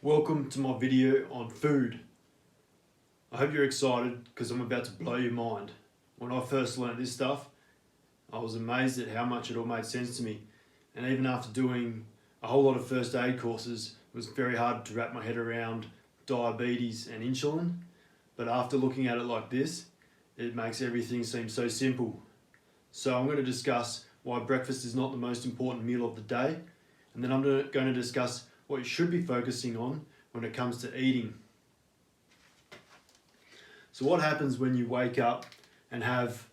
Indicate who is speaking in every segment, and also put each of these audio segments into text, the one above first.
Speaker 1: Welcome to my video on food. I hope you're excited because I'm about to blow your mind. When I first learned this stuff, I was amazed at how much it all made sense to me. And even after doing a whole lot of first aid courses, it was very hard to wrap my head around diabetes and insulin. But after looking at it like this, it makes everything seem so simple. So I'm going to discuss why breakfast is not the most important meal of the day. And then I'm going to discuss what you should be focusing on when it comes to eating. So what happens when you wake up and have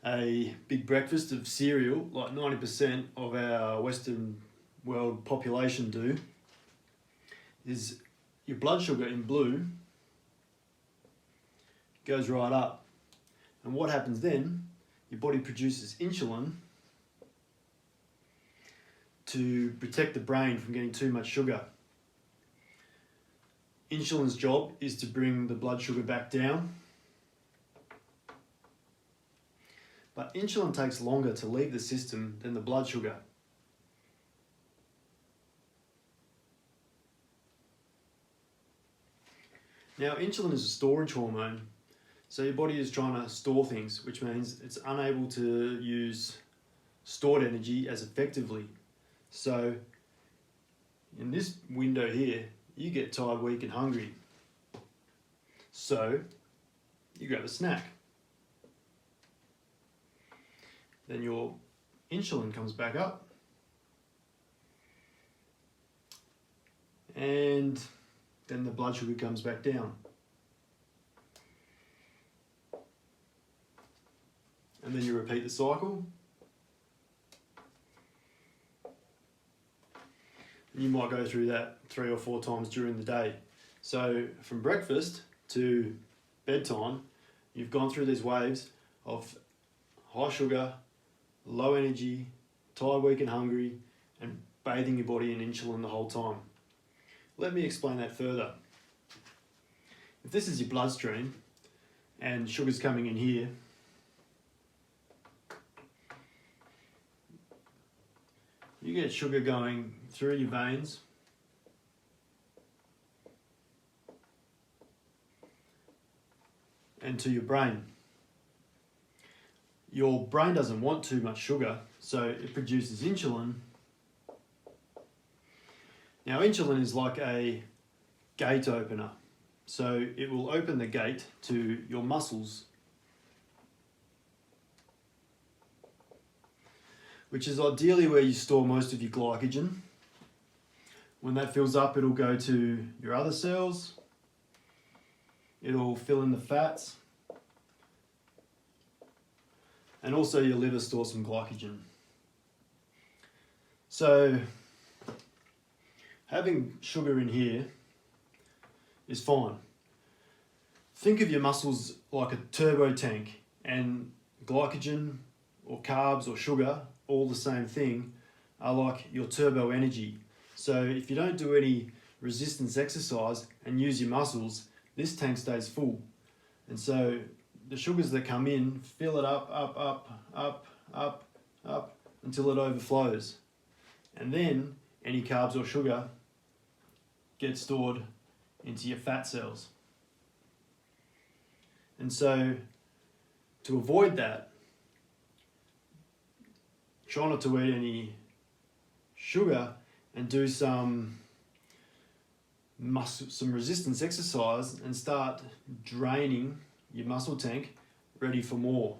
Speaker 1: a big breakfast of cereal, like 90% of our Western world population do, is your blood sugar in blue goes right up. And what happens then, your body produces insulin to protect the brain from getting too much sugar. Insulin's job is to bring the blood sugar back down. But insulin takes longer to leave the system than the blood sugar. Now, insulin is a storage hormone, so your body is trying to store things, which means it's unable to use stored energy as effectively. So, in this window here, you get tired, weak and hungry. So, you grab a snack. Then your insulin comes back up. And then the blood sugar comes back down. And then you repeat the cycle. You might go through that 3 or 4 times during the day. So from breakfast to bedtime, you've gone through these waves of high sugar, low energy, tired, weak and hungry, and bathing your body in insulin the whole time. Let me explain that further. If this is your bloodstream and sugar's coming in here, you get sugar going through your veins and to your brain. Your brain doesn't want too much sugar, so it produces insulin. Now, insulin is like a gate opener, so it will open the gate to your muscles, which is ideally where you store most of your glycogen. When that fills up, it'll go to your other cells. It'll fill in the fats. And also your liver stores some glycogen. So, having sugar in here is fine. Think of your muscles like a turbo tank, and glycogen or carbs or sugar, all the same thing, are like your turbo energy. So if you don't do any resistance exercise and use your muscles, this tank stays full. And so the sugars that come in fill it up until it overflows. And then any carbs or sugar get stored into your fat cells. And so to avoid that, try not to eat any sugar and do some resistance exercise and start draining your muscle tank ready for more.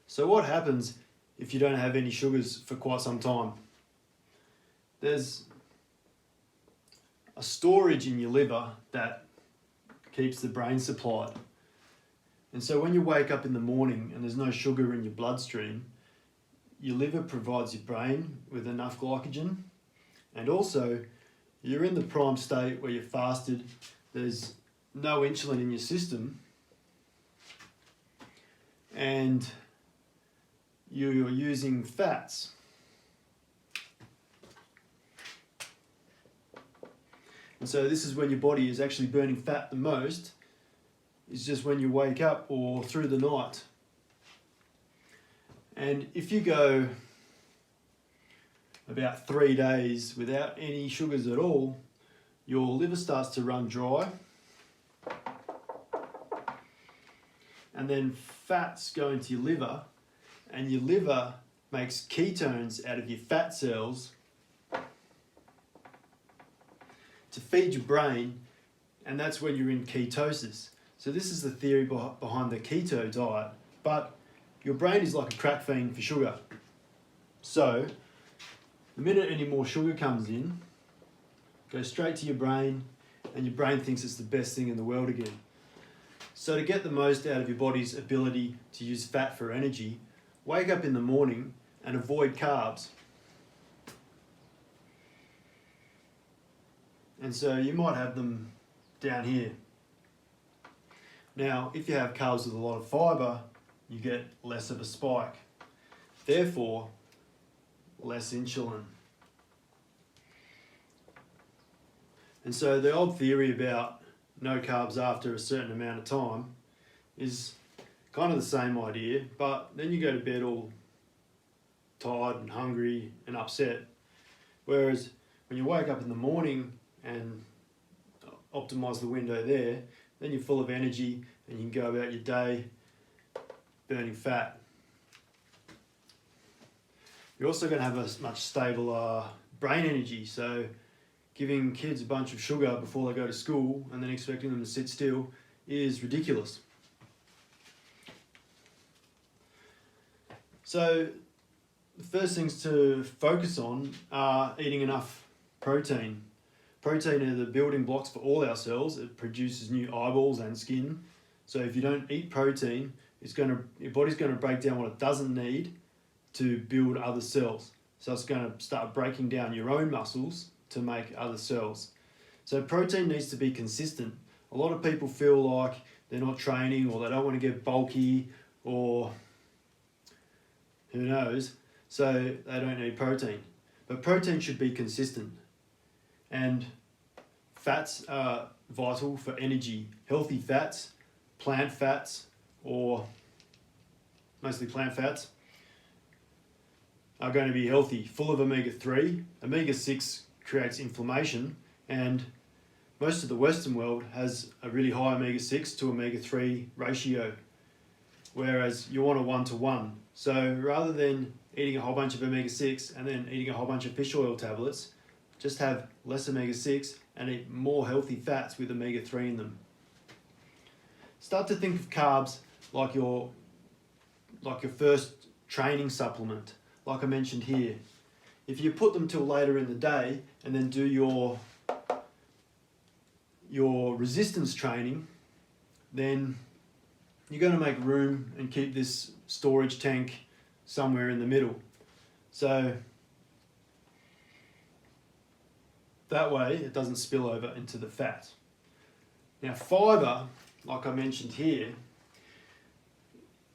Speaker 1: So what happens if you don't have any sugars for quite some time? There's a storage in your liver that keeps the brain supplied. And so when you wake up in the morning and there's no sugar in your bloodstream, your liver provides your brain with enough glycogen, and also you're in the prime state where you're fasted, there's no insulin in your system, and you're using fats. And so this is when your body is actually burning fat the most, is just when you wake up or through the night. And if you go about 3 days without any sugars at all, your liver starts to run dry, and then fats go into your liver, and your liver makes ketones out of your fat cells to feed your brain, and that's when you're in ketosis. So this is the theory behind the keto diet, but your brain is like a crack fiend for sugar. So the minute any more sugar comes in, goes straight to your brain, and your brain thinks it's the best thing in the world again. So to get the most out of your body's ability to use fat for energy, wake up in the morning and avoid carbs. And so you might have them down here. Now, if you have carbs with a lot of fibre, you get less of a spike. Therefore, less insulin. And so the old theory about no carbs after a certain amount of time is kind of the same idea, but then you go to bed all tired and hungry and upset. Whereas when you wake up in the morning and optimize the window there, then you're full of energy and you can go about your day burning fat. You're also going to have a much stable brain energy, so giving kids a bunch of sugar before they go to school and then expecting them to sit still is ridiculous. So the first things to focus on are eating enough protein. Protein are the building blocks for all our cells. It produces new eyeballs and skin. So if you don't eat protein, your body's going to break down what it doesn't need to build other cells. So it's going to start breaking down your own muscles to make other cells. So protein needs to be consistent. A lot of people feel like they're not training, or they don't want to get bulky, or who knows, so they don't need protein. But protein should be consistent. And fats are vital for energy. Healthy fats, plant fats, or mostly plant fats, are going to be healthy, full of omega-3. Omega-6 creates inflammation, and most of the Western world has a really high omega-6 to omega-3 ratio, whereas you want a 1-to-1. So rather than eating a whole bunch of omega-6 and then eating a whole bunch of fish oil tablets, just have less omega-6 and eat more healthy fats with omega-3 in them. Start to think of carbs like your first training supplement, like I mentioned here. If you put them till later in the day and then do your resistance training, then you're going to make room and keep this storage tank somewhere in the middle. So that way it doesn't spill over into the fat. Now fibre, like I mentioned here,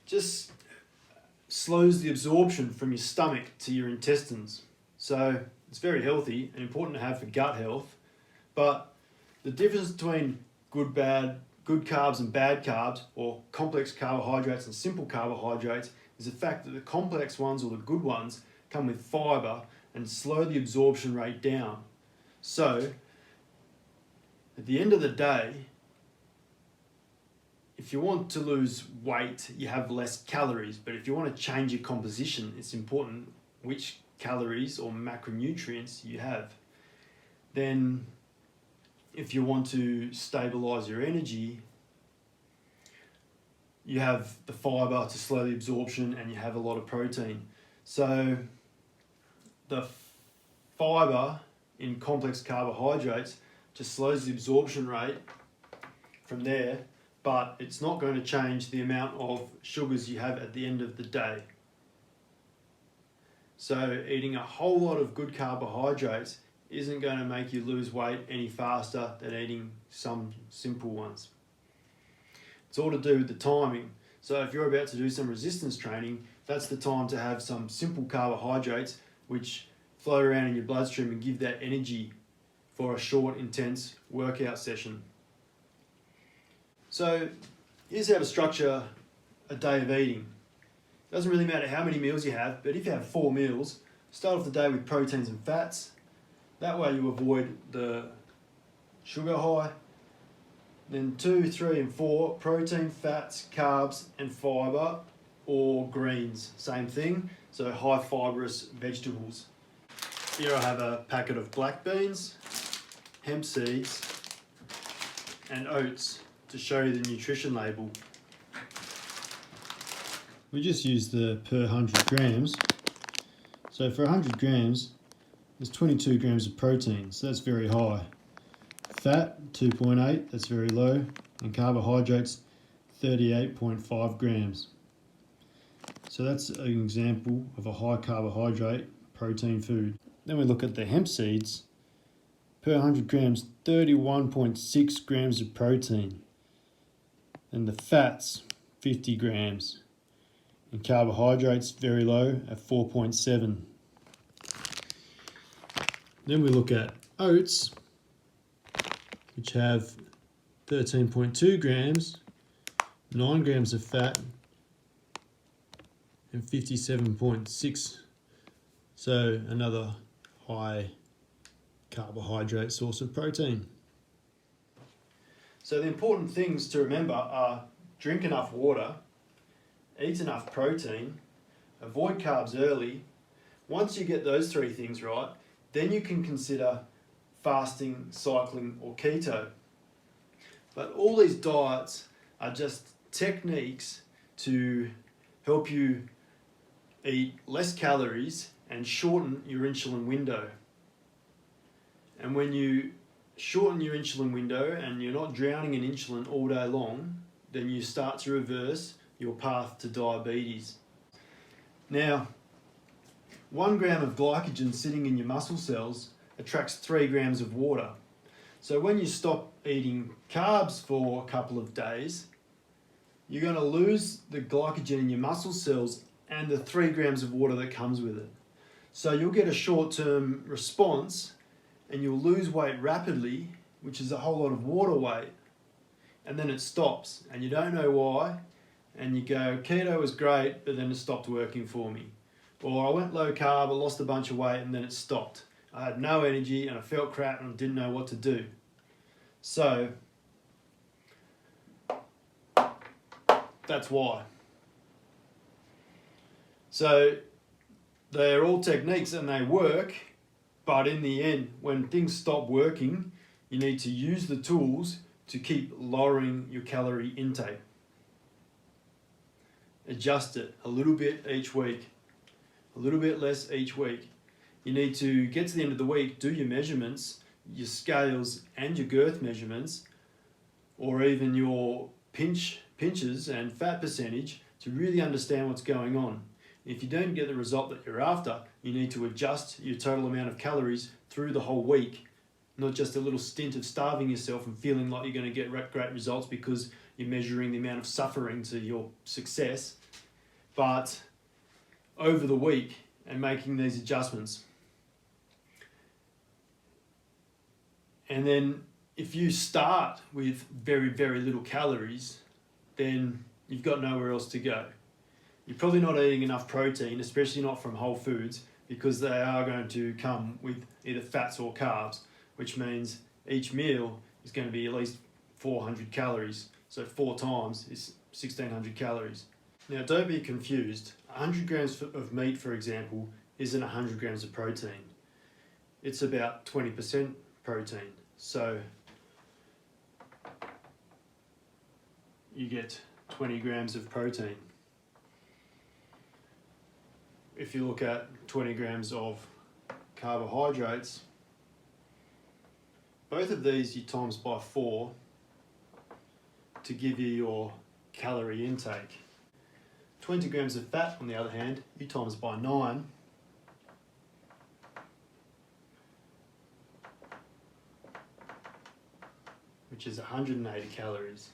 Speaker 1: just slows the absorption from your stomach to your intestines. So it's very healthy and important to have for gut health. But the difference between good carbs and bad carbs, or complex carbohydrates and simple carbohydrates, is the fact that the complex ones, or the good ones, come with fibre and slow the absorption rate down. So at the end of the day, if you want to lose weight, you have less calories. But if you want to change your composition, it's important which calories or macronutrients you have. Then if you want to stabilize your energy, you have the fiber to slow the absorption, and you have a lot of protein. So the fiber in complex carbohydrates just slows the absorption rate from there, but it's not going to change the amount of sugars you have at the end of the day. So eating a whole lot of good carbohydrates isn't going to make you lose weight any faster than eating some simple ones. It's all to do with the timing. So if you're about to do some resistance training, that's the time to have some simple carbohydrates which float around in your bloodstream and give that energy for a short, intense workout session. So here's how to structure a day of eating. It doesn't really matter how many meals you have, but if you have 4 meals, start off the day with proteins and fats. That way you avoid the sugar high. Then 2, 3 and 4, protein, fats, carbs and fibre or greens, same thing, so high fibrous vegetables. Here I have a packet of black beans, hemp seeds and oats to show you the nutrition label. We just use the per 100 grams. So for 100 grams, there's 22 grams of protein, so that's very high. Fat, 2.8, that's very low. And carbohydrates, 38.5 grams. So that's an example of a high carbohydrate protein food. Then we look at the hemp seeds. Per 100 grams, 31.6 grams of protein. And the fats, 50 grams. And carbohydrates, very low at 4.7. Then we look at oats, which have 13.2 grams, 9 grams of fat, and 57.6. So another high carbohydrate source of protein. So the important things to remember are drink enough water, eat enough protein, avoid carbs early. Once you get those three things right, then you can consider fasting, cycling or keto. But all these diets are just techniques to help you eat less calories and shorten your insulin window. And when you shorten your insulin window and you're not drowning in insulin all day long, then you start to reverse your path to diabetes. Now, 1 gram of glycogen sitting in your muscle cells attracts 3 grams of water. So when you stop eating carbs for a couple of days, you're going to lose the glycogen in your muscle cells and the 3 grams of water that comes with it. So you'll get a short-term response and you'll lose weight rapidly, which is a whole lot of water weight, and then it stops and you don't know why, and you go, keto was great, but then it stopped working for me. Or I went low carb, I lost a bunch of weight and then it stopped. I had no energy and I felt crap and I didn't know what to do. So that's why. So they're all techniques and they work, but in the end, when things stop working, you need to use the tools to keep lowering your calorie intake. Adjust it a little bit each week, a little bit less each week. You need to get to the end of the week, do your measurements, your scales and your girth measurements, or even your pinches and fat percentage to really understand what's going on. If you don't get the result that you're after, you need to adjust your total amount of calories through the whole week, not just a little stint of starving yourself and feeling like you're going to get great results because you're measuring the amount of suffering to your success, but over the week and making these adjustments. And then if you start with very, very little calories, then you've got nowhere else to go. You're probably not eating enough protein, especially not from whole foods, because they are going to come with either fats or carbs, which means each meal is going to be at least 400 calories. So 4 times is 1600 calories. Now don't be confused. 100 grams of meat, for example, isn't 100 grams of protein. It's about 20% protein. So you get 20 grams of protein. If you look at 20 grams of carbohydrates, both of these you times by 4 to give you your calorie intake. 20 grams of fat, on the other hand, you times by 9, which is 180 calories.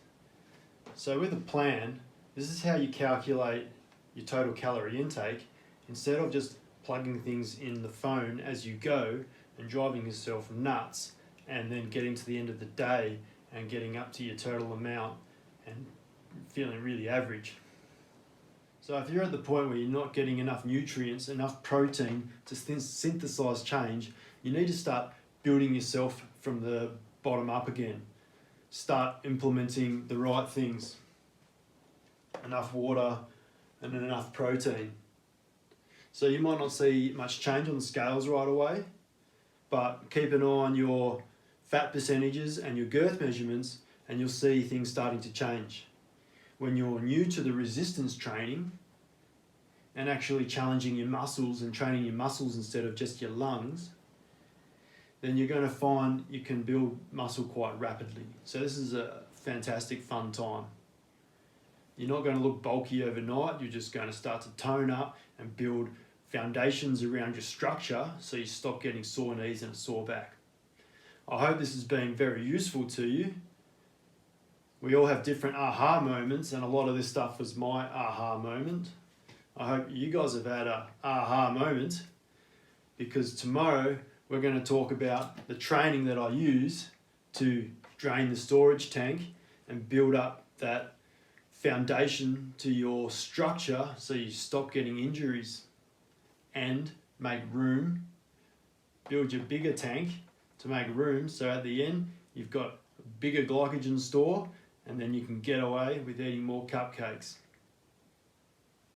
Speaker 1: So with a plan, this is how you calculate your total calorie intake instead of just plugging things in the phone as you go and driving yourself nuts and then getting to the end of the day and getting up to your total amount and feeling really average. So if you're at the point where you're not getting enough nutrients, enough protein to synthesize change, you need to start building yourself from the bottom up again. Start implementing the right things. Enough water and enough protein. So you might not see much change on the scales right away, but keep an eye on your fat percentages and your girth measurements, and you'll see things starting to change. When you're new to the resistance training and actually challenging your muscles and training your muscles instead of just your lungs, then you're going to find you can build muscle quite rapidly. So this is a fantastic fun time. You're not going to look bulky overnight, you're just going to start to tone up and build foundations around your structure so you stop getting sore knees and a sore back. I hope this has been very useful to you. We all have different aha moments, and a lot of this stuff was my aha moment. I hope you guys have had a aha moment, because tomorrow we're going to talk about the training that I use to drain the storage tank and build up that foundation to your structure so you stop getting injuries and make room, build your bigger tank to make room so at the end you've got a bigger glycogen store, and then you can get away with eating more cupcakes.